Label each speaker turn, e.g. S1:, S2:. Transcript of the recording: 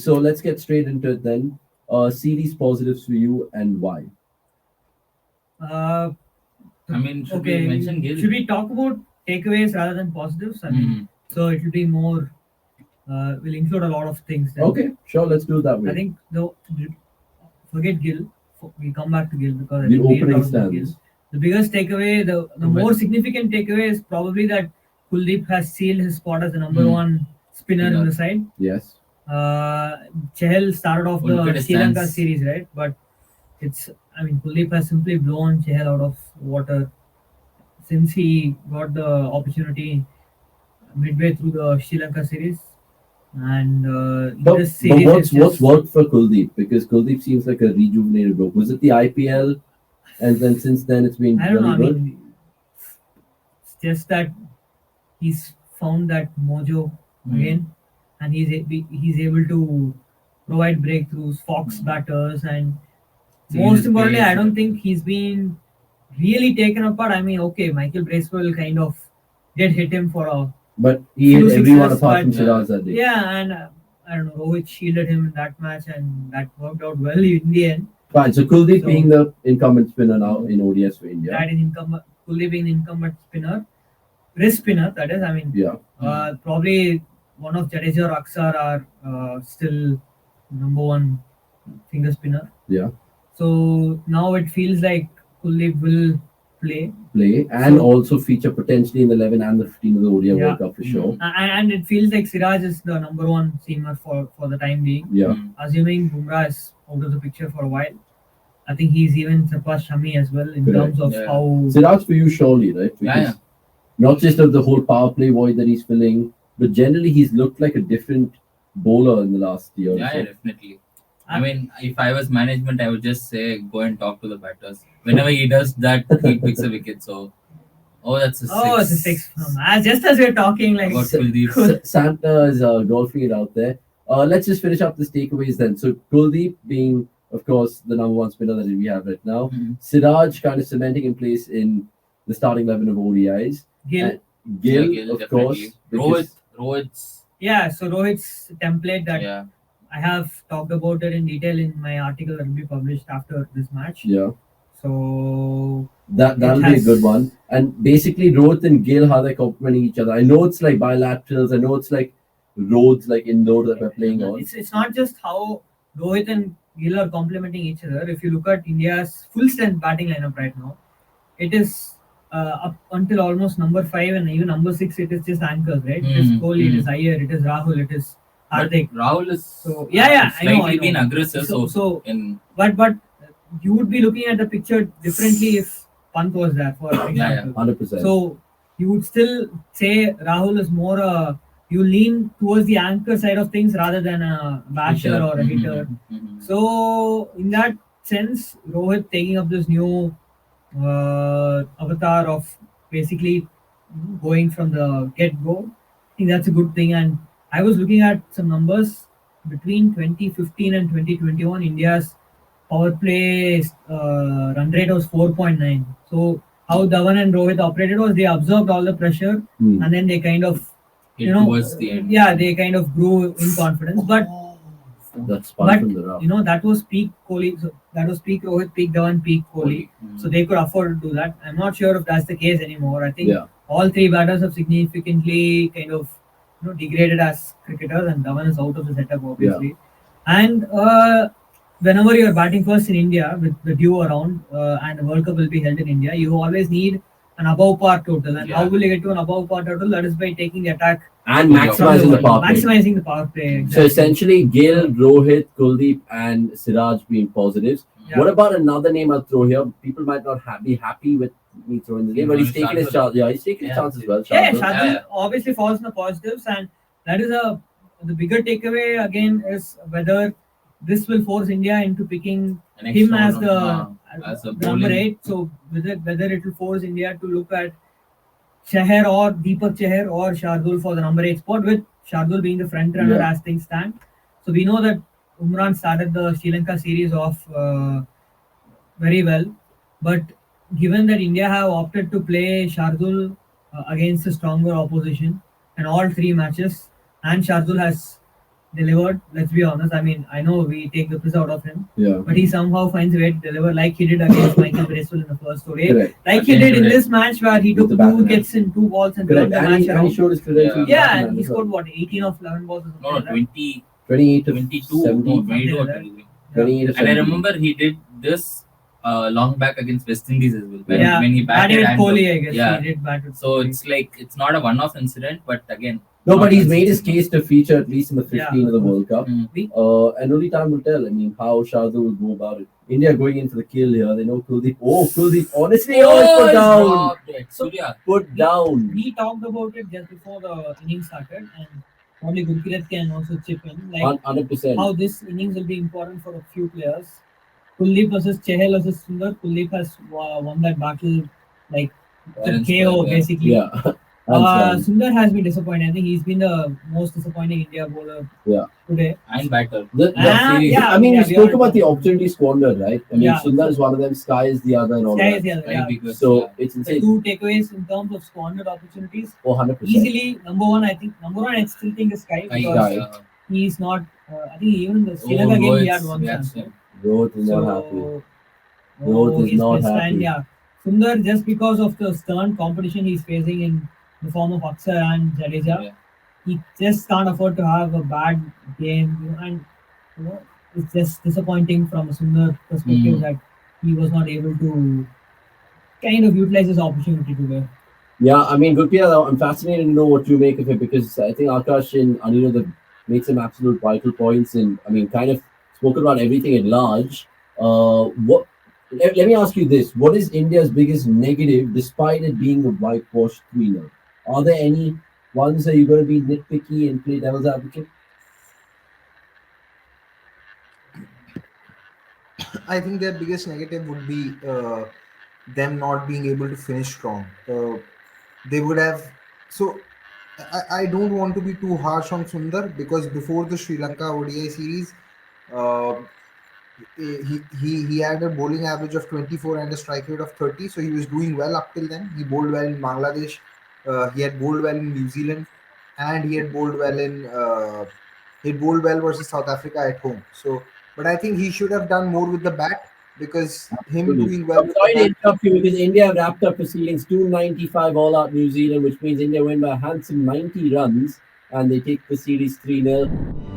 S1: so let's get straight into it then. Series positives for you and why?
S2: Uh,
S3: I mean, should we
S2: okay,
S3: mention Gill?
S2: should we talk about takeaways rather than positives? I mean,
S3: Mhm.
S2: so it will be more. Will include a lot of things. Then.
S1: Okay, sure, let's do it that way.
S2: I think though, forget Gill. We'll come back to Gill because I
S1: The
S2: think we'll
S1: opening
S2: talk about Gill.
S1: stands.
S2: The biggest takeaway, the more significant takeaway is probably that Kuldeep has sealed his spot as the number one spinner in the side.
S1: Yes.
S2: Chahal started off
S3: Look at
S2: the
S3: his
S2: Sri Lanka
S3: stance.
S2: series, right? But Kuldeep has simply blown Chahal out of water since he got the opportunity midway through the Sri Lanka series. And
S1: But,
S2: this series
S1: what's
S2: is just,
S1: worked for Kuldeep? Because Kuldeep seems like a rejuvenated bloke. Was it the IPL? And then since then it's been
S2: I don't know.
S1: really
S2: I
S1: good.
S2: mean, it's just that he's found that mojo again, and he's able to provide breakthroughs, fox batters, and most importantly, I don't think he's been really taken apart. I mean, okay, Michael Bracewell kind of did hit him for a
S1: But he
S2: few
S1: hit everyone
S2: sixes,
S1: apart from
S2: but
S1: Siraj that day.
S2: yeah, and I don't know, Rohit shielded him in that match, and that worked out well in the end.
S1: Fine. So Kuldeep
S2: So-
S1: being the incumbent spinner now in ODS for India.
S2: That is incumbent, Kuldeep being the incumbent spinner, wrist spinner. That is, I mean,
S1: Yeah.
S2: probably one of Jadeja or Aksar are still number one finger spinner.
S1: Yeah.
S2: So now it feels like Kuldeep will play.
S1: And
S2: So-
S1: also feature potentially in the 11 and the 15 of the ODI
S2: Yeah.
S1: World Cup for sure.
S2: And it feels like Siraj is the number one seamer for the time being.
S1: Yeah.
S2: Assuming Bumrah is out of the picture for a while, I think he's even surpassed Shami as well in
S1: Correct.
S2: terms of
S3: Yeah.
S2: how.
S1: Siraj for you surely, right?
S3: Yeah,
S1: Because not just of the whole power play void that he's filling, but generally he's looked like a different bowler in the last year. or
S3: Yeah,
S1: so.
S3: yeah, definitely. I mean, if I was management, I would just say go and talk to the batters. Whenever he does that, he picks a wicket. So, that's a six.
S2: Oh, it's a six. Just as we're talking, like
S3: About Kuldeep.
S1: Santner is golfing it out there. Let's just finish up this takeaways then. So Kuldeep being, of course, the number one spinner that we have right now.
S3: Mhm.
S1: Siraj kind of cementing in place in the starting 11 of ODIs.
S2: Gill.
S1: And Gill,
S3: Yeah, Gill,
S1: of
S3: definitely.
S1: course. because-
S3: Rohit's.
S2: Yeah, so Rohit's template that
S3: Yeah.
S2: I have talked about it in detail in my article that will be published after this match.
S1: Yeah,
S2: So
S1: that'll
S2: It
S1: be a
S2: has-
S1: good one. And basically, Rohit and Gill, how they're complementing each other. I know it's like bilaterals. I know it's like roads like Indore that we're playing on.
S2: it's not just how Rohit and Gill are complementing each other. If you look at India's full strength batting lineup right now, it is up until almost number 5 and even number 6. It is just anchors, right? It is Kohli, it is Iyer, it is Rahul, it is
S3: But
S2: Hardik.
S3: Rahul is
S2: So, yeah, I know,
S3: slightly been aggressive.
S2: So-
S3: So,
S2: so-
S3: in
S2: But you would be looking at the picture differently if Pant was there, for example.
S1: 100%.
S2: So you would still say Rahul is more you lean towards the anchor side of things rather than a basher or a hitter. So in that sense, Rohit taking up this new avatar of basically going from the get-go, I think that's a good thing. And I was looking at some numbers between 2015 and 2021. India's power play run rate was 4.9. So how Dhawan and Rohit operated was they absorbed all the pressure and then they kind of
S3: towards the end.
S2: yeah, they kind of grew in confidence. But
S1: That's fun
S2: but
S1: from the rough.
S2: that was peak Kohli. So that was peak Rohit, peak Dhawan, peak Kohli. So they could afford to do that. I'm not sure if that's the case anymore. I think
S1: Yeah.
S2: all three batters have significantly kind of degraded as cricketers, and Dhawan is out of the setup obviously. And whenever you're batting first in India with the due around and the World Cup will be held in India, you always need an above par total. And how will you get to an above par total? That is by taking the attack
S1: And
S3: Yeah.
S1: maximizing the power play.
S2: maximizing the power play.
S1: So
S2: Exactly.
S1: essentially, Gill, Rohit, Kuldeep, and Siraj being positives.
S2: Yeah.
S1: What about another name I'll throw here? People might not be happy with me throwing the name, but he's taking his chance. Yeah, he's taking his chance as well.
S2: Yeah,
S1: Shardul.
S2: Shardul obviously falls in the positives, and that is the bigger takeaway again is whether this will force India into picking
S3: An
S2: him
S3: extra
S2: as
S3: one,
S2: the
S3: as a
S2: number
S3: bowling.
S2: 8. So whether it will force India to look at Chahar or Deepak Chahar or Shardul for the number 8 spot, with Shardul being the front runner
S1: Yeah.
S2: as things stand. So we know that Umran started the Sri Lanka series off very well, but given that India have opted to play Shardul against a stronger opposition in all 3 matches, and Shardul has delivered. Let's be honest. I mean, I know we take the piss out of him,
S1: Yeah.
S2: but he somehow finds a way to deliver, like he did against Michael Bracewell in the first ODI,
S1: Correct.
S2: like he
S3: Again
S2: did in
S3: today.
S2: this match where he
S1: With
S2: took
S1: the
S2: two
S1: back hand.
S2: wickets in 2 balls and
S1: Correct.
S2: turned the
S1: And
S2: match
S1: he
S2: around.
S1: showed his credentials.
S3: Yeah.
S2: Yeah, and he scored what 18 of 11 balls or something
S3: No, no,
S2: like that.
S3: 20,
S1: 28 to
S3: 22,
S1: 17.
S3: no, 22 or
S2: Yeah.
S3: 23.
S1: 28 to
S3: And I
S1: 17.
S3: remember he did this long back against West Indies as well.
S2: Yeah,
S3: When he batted
S2: with
S3: and
S2: Kohli, I guess
S3: yeah.
S2: he did bat with
S3: So
S2: Kohli.
S3: it's like it's not a one-off incident, but again,
S1: No,
S3: not
S1: but he's made his
S3: consistent.
S1: case to feature at least in the 15
S2: Yeah,
S1: of the
S2: of
S1: World Cup.
S3: Mm.
S1: And only time will tell. I mean, how Shardul will go about it. India going in for the kill here. They know Kuldeep. Oh, Kuldeep. Honestly, it's put
S3: it's
S1: down.
S3: dropped it. Surya.
S1: Put down.
S2: We talked about it just before the innings started, and probably Gurkirat can also chip in. Like
S1: 100%.
S2: how this innings will be important for a few players. Kuldeep versus Chahal versus Sundar. Kuldeep has won that battle like
S3: Fair and
S2: KO
S3: square, yeah.
S2: basically.
S1: Yeah. Hands down.
S2: Sundar has been disappointing. I think he's been the most disappointing India bowler
S1: Yeah.
S2: today.
S3: And batter.
S1: The series.
S2: Yeah,
S1: I mean,
S2: yeah,
S1: we
S2: we
S1: spoke
S2: already
S1: about the
S2: talked about
S1: opportunity squandered, right? I mean,
S2: Yeah.
S1: Sundar is one of them. Sky is the other, and all
S2: Sky
S1: that.
S2: is the other,
S3: Very
S2: yeah.
S3: big question,
S1: So
S3: yeah.
S1: it's
S2: The
S1: insane.
S2: two takeaways in terms of squandered opportunities.
S1: Oh, 100%.
S2: Easily number one, I still think is Sky because
S1: Sky.
S2: he's not. I think even in the Sri Lanka game he had
S3: Rohit's
S2: one chance.
S3: reaction.
S1: Rohit is not happy.
S2: So
S1: Rohit is
S2: he's
S1: not
S2: pissed,
S1: happy.
S2: and yeah, Sundar just because of the stern competition he's facing in the form of Akshar and Jadeja,
S3: Yeah.
S2: he just can't afford to have a bad game, and you know it's just disappointing from a Sundar perspective that he was not able to kind of utilize his opportunity today.
S1: Yeah, I mean, Gurpia, I'm fascinated to know what you make of it because I think Akash and Anirudh have made some absolute vital points and, I mean, kind of spoken about everything at large. What? Let me ask you this. What is India's biggest negative despite it being a whitewashed 3-0? Are there any ones that you're going to be nitpicky and play devil's advocate?
S4: I think their biggest negative would be them not being able to finish strong. They would have. So I don't want to be too harsh on Sundar because before the Sri Lanka ODI series, uh, he had a bowling average of 24 and a strike rate of 30. So he was doing well up till then. He bowled well in Bangladesh. He had bowled well in New Zealand, and he had bowled well versus South Africa at home. So, but I think he should have done more with the bat because him
S1: Absolutely.
S4: doing well
S1: I'm
S4: with
S1: sorry
S4: the
S1: to
S4: bat.
S1: interrupt you because India wrapped up proceedings 295 all out New Zealand, which means India win by a handsome 90 runs and they take the series 3-0.